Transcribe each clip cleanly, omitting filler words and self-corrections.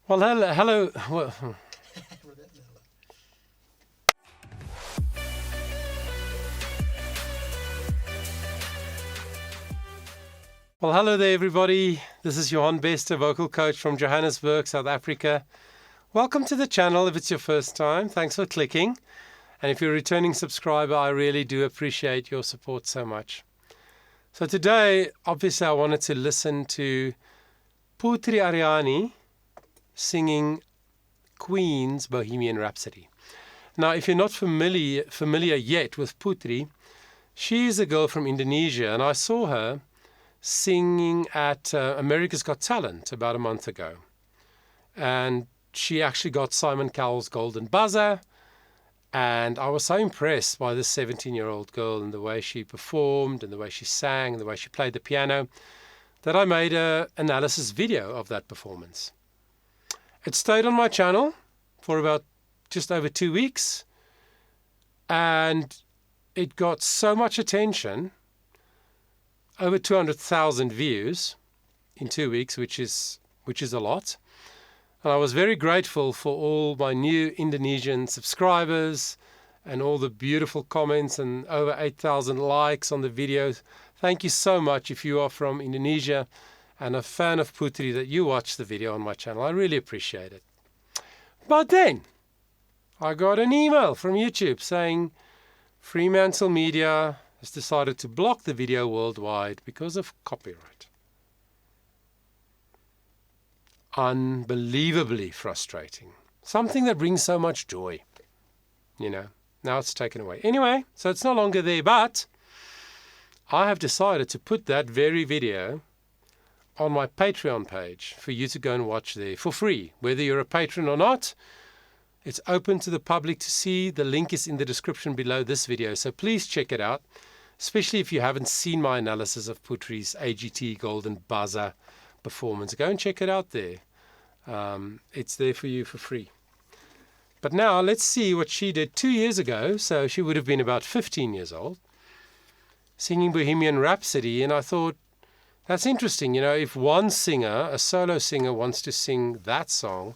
Well, hello. Well, hello there, everybody. This is Johan Bester, vocal coach from Johannesburg, South Africa. Welcome to the channel if it's your first time. Thanks for clicking. And if you're a returning subscriber, I really do appreciate your support so much. So today, obviously, I wanted to listen to PUTRI ARIANI singing Queen's Bohemian Rhapsody. Now, if you're not familiar yet with Putri, she is a girl from Indonesia, and I saw her singing at America's Got Talent about a month ago. And she actually got Simon Cowell's Golden Buzzer, and I was so impressed by this 17-year-old girl and the way she performed and the way she sang and the way she played the piano that I made an analysis video of that performance. It stayed on my channel for about just over 2 weeks, and it got so much attention, over 200,000 views in 2 weeks, which is a lot. And I was very grateful for all my new Indonesian subscribers and all the beautiful comments and over 8,000 likes on the videos. Thank you so much if you are from Indonesia and a fan of Putri that you watch the video on my channel. I really appreciate it. But then I got an email from YouTube saying Fremantle Media has decided to block the video worldwide because of copyright. Unbelievably frustrating. Something that brings so much joy. Now it's taken away. Anyway, so it's no longer there, but I have decided to put that very video on my Patreon page for you to go and watch there for free. Whether you're a patron or not, it's open to the public to see. The link is in the description below this video, so please check it out, especially if you haven't seen my analysis of Putri's AGT Golden Buzzer performance. Go and check it out there. It's there for you for free. But now let's see what she did 2 years ago, so she would have been about 15 years old, singing Bohemian Rhapsody, and I thought, that's interesting. If one singer, a solo singer, wants to sing that song,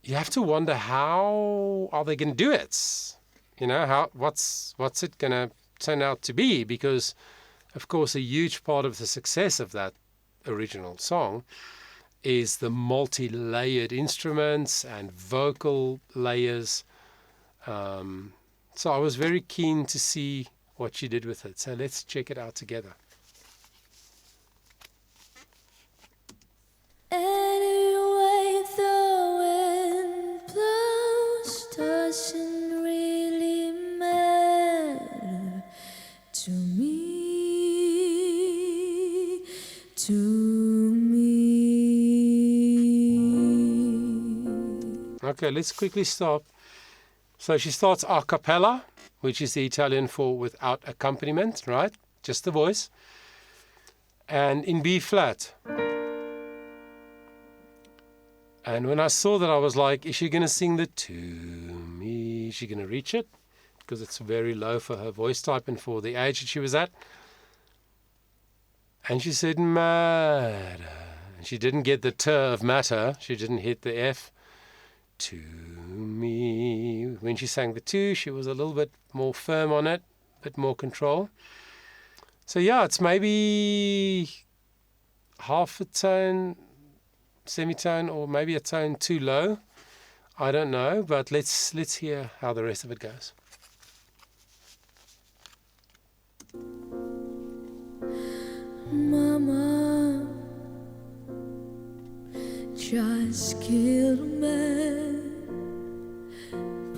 you have to wonder, how are they going to do it? What's it going to turn out to be? Because, of course, a huge part of the success of that original song is the multi-layered instruments and vocal layers. So I was very keen to see what she did with it. So let's check it out together. Anyway, the wind blows doesn't really matter to me. Okay, let's quickly stop. So she starts a cappella, which is the Italian for without accompaniment, right? Just the voice. And in B flat. And when I saw that, I was like, is she going to sing the to me? Is she going to reach it? Because it's very low for her voice type and for the age that she was at. And she said, matter. And she didn't get the t of matter. She didn't hit the F. To me. When she sang the to, she was a little bit more firm on it, a bit more control. So yeah, it's maybe half a tone, semitone, or maybe a tone too low. I don't know, but let's hear how the rest of it goes. Mama just killed a man,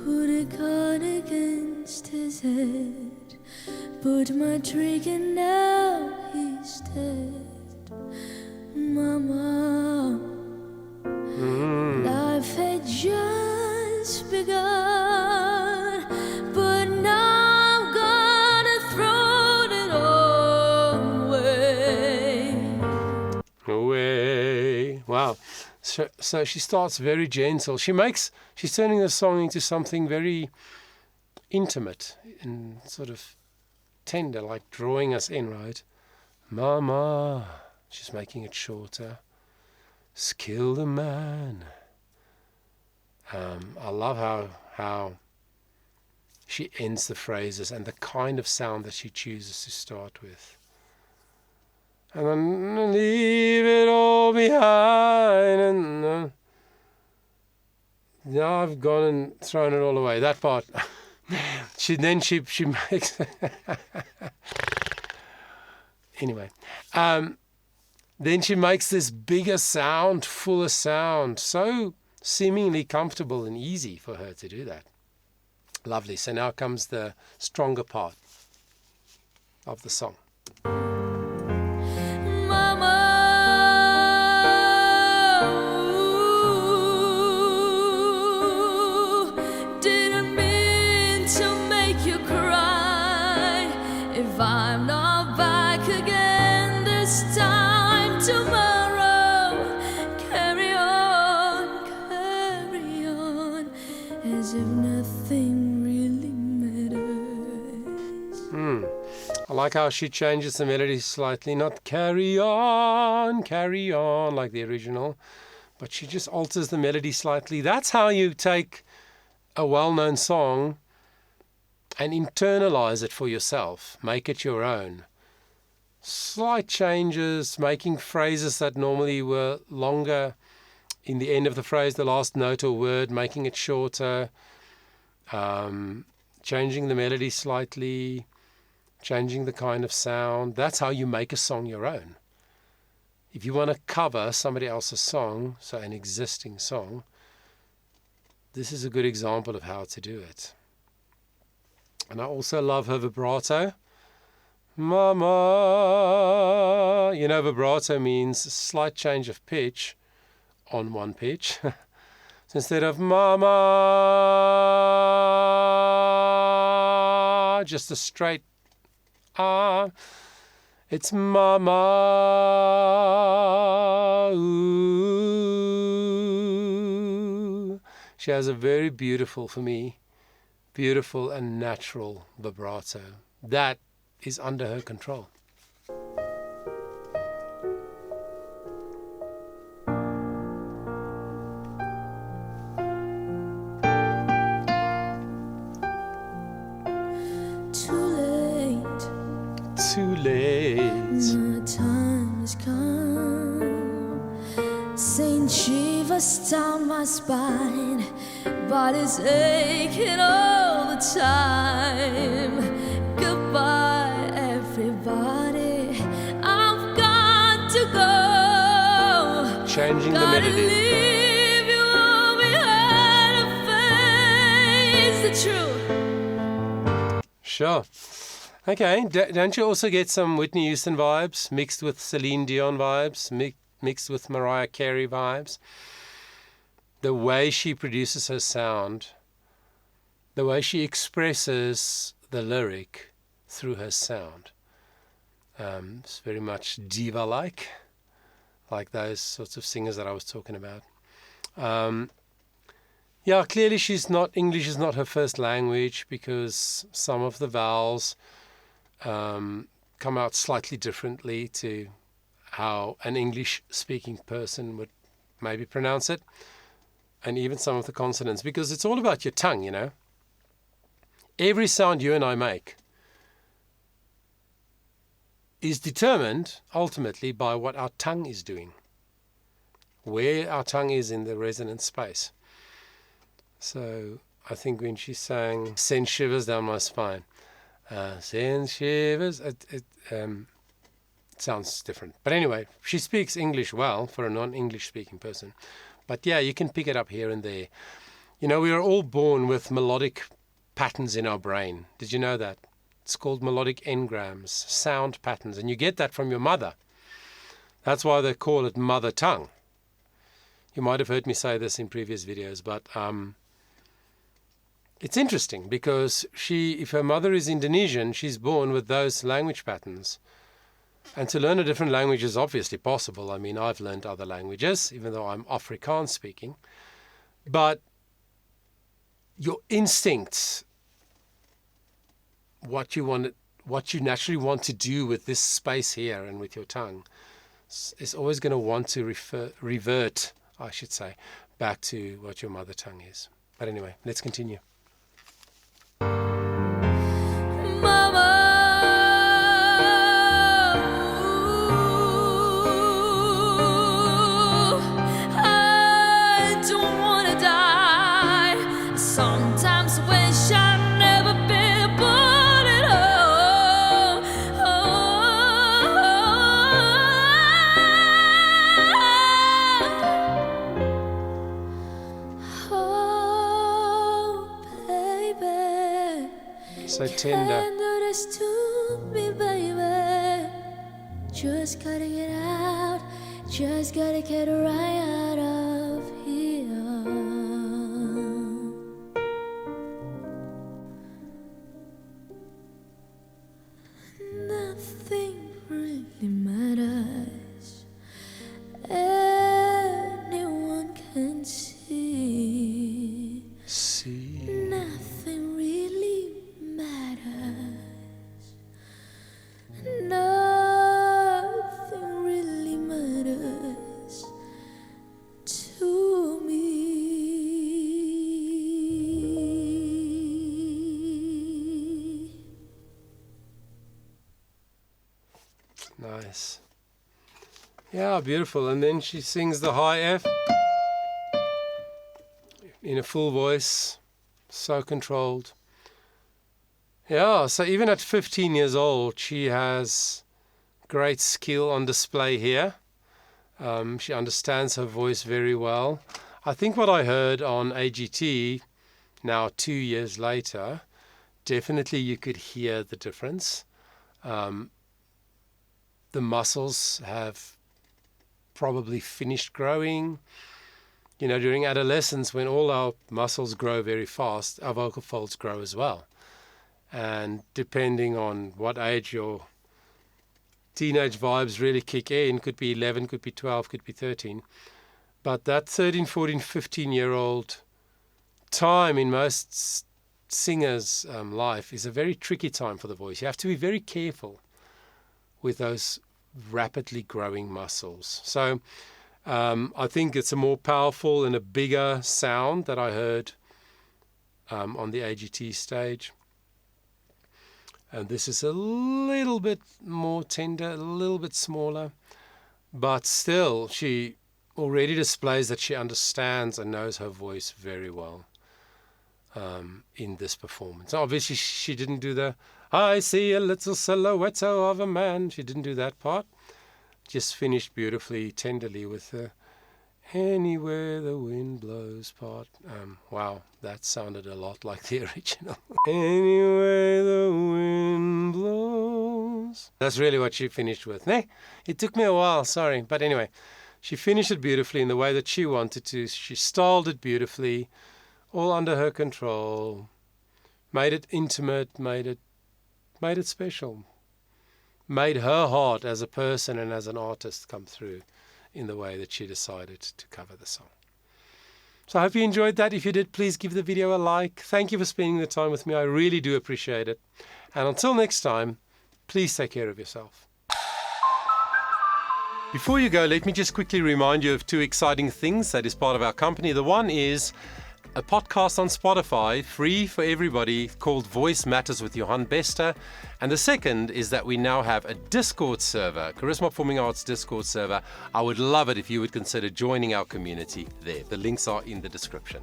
put a gun against his head, put my trigger, now he's dead. Mama, life had just begun, but now I'm gonna throw it all away. Wow. So she starts very gentle. She's turning the song into something very intimate and sort of tender, like drawing us in, right? Mama. She's making it shorter. killed a man. I love how she ends the phrases and the kind of sound that she chooses to start with. And then leave it all behind, and now I've gone and thrown it all away. That part. she makes anyway. Then she makes this bigger sound, fuller sound, so seemingly comfortable and easy for her to do that. Lovely. So now comes the stronger part of the song. Mama, didn't mean to make you cry. If I'm not back again this time tomorrow, carry on, as if nothing really matters. I like how she changes the melody slightly, not carry on like the original, but she just alters the melody slightly. That's how you take a well-known song and internalize it for yourself, make it your own. Slight changes, making phrases that normally were longer in the end of the phrase, the last note or word, making it shorter, changing the melody slightly, changing the kind of sound. That's how you make a song your own. If you want to cover somebody else's song, so an existing song, this is a good example of how to do it. And I also love her vibrato. Mama. You know, vibrato means a slight change of pitch on one pitch. So instead of mama, just a straight it's mama. Ooh. She has a very beautiful, for me, beautiful and natural vibrato. That is under her control. Too late. My time has come. Saint shivers down my spine, body's aching all the time. Goodbye, everybody. I've got to go. Changing the Gotta melody. leave you all behind and face the truth. Sure. Okay, don't you also get some Whitney Houston vibes mixed with Celine Dion vibes, mixed with Mariah Carey vibes? The way she produces her sound, the way she expresses the lyric through her sound. It's very much diva-like, like those sorts of singers that I was talking about. Yeah, clearly English is not her first language, because some of the vowels come out slightly differently to how an English-speaking person would maybe pronounce it, and even some of the consonants, because it's all about your tongue, you know. Every sound you and I make is determined ultimately by what our tongue is doing, where our tongue is in the resonant space. So I think when she sang "Send Shivers Down My Spine," send shivers, it sounds different. But anyway, she speaks English well for a non-English speaking person. But yeah, you can pick it up here and there. You know, we are all born with melodic patterns in our brain. Did you know that? It's called melodic engrams, sound patterns. And you get that from your mother. That's why they call it mother tongue. You might have heard me say this in previous videos, but it's interesting because if her mother is Indonesian, she's born with those language patterns. And to learn a different language is obviously possible. I mean, I've learned other languages, even though I'm Afrikaans speaking. But your instincts, what you naturally want to do with this space here and with your tongue, is always going to want to revert, I should say, back to what your mother tongue is. But anyway, let's continue. So tender. To me, baby. Just gotta get out. Just gotta get right out of here. Nothing really matters. Anyone can see. Nothing really matters. Nothing really matters to me. Nice. Yeah, beautiful. And then she sings the high F in a full voice, so controlled. Yeah, so even at 15 years old, she has great skill on display here. She understands her voice very well. I think what I heard on AGT, now 2 years later, definitely you could hear the difference. The muscles have probably finished growing. You know, during adolescence, when all our muscles grow very fast, our vocal folds grow as well. And depending on what age your teenage vibes really kick in, could be 11, could be 12, could be 13. But that 13, 14, 15-year-old time in most singers' life is a very tricky time for the voice. You have to be very careful with those rapidly growing muscles. So I think it's a more powerful and a bigger sound that I heard on the AGT stage. And this is a little bit more tender, a little bit smaller, but still she already displays that she understands and knows her voice very well in this performance. Obviously she didn't do the "I see a little silhouette of a man." She didn't do that part. Just finished beautifully, tenderly with the "Anywhere the wind blows" part. Wow, that sounded a lot like the original. Anywhere the wind blows. That's really what she finished with. It took me a while, sorry. But anyway, she finished it beautifully in the way that she wanted to. She styled it beautifully, all under her control. Made it intimate, made it special. Made her heart as a person and as an artist come through in the way that she decided to cover the song. So I hope you enjoyed that. If you did, please give the video a like. Thank you for spending the time with me. I really do appreciate it. And until next time, please take care of yourself. Before you go, let me just quickly remind you of two exciting things that is part of our company. The one is a podcast on Spotify, free for everybody, called Voice Matters with Johan Bester. And the second is that we now have a Discord server, Charisma Performing Arts Discord server. I would love it if you would consider joining our community there. The links are in the description.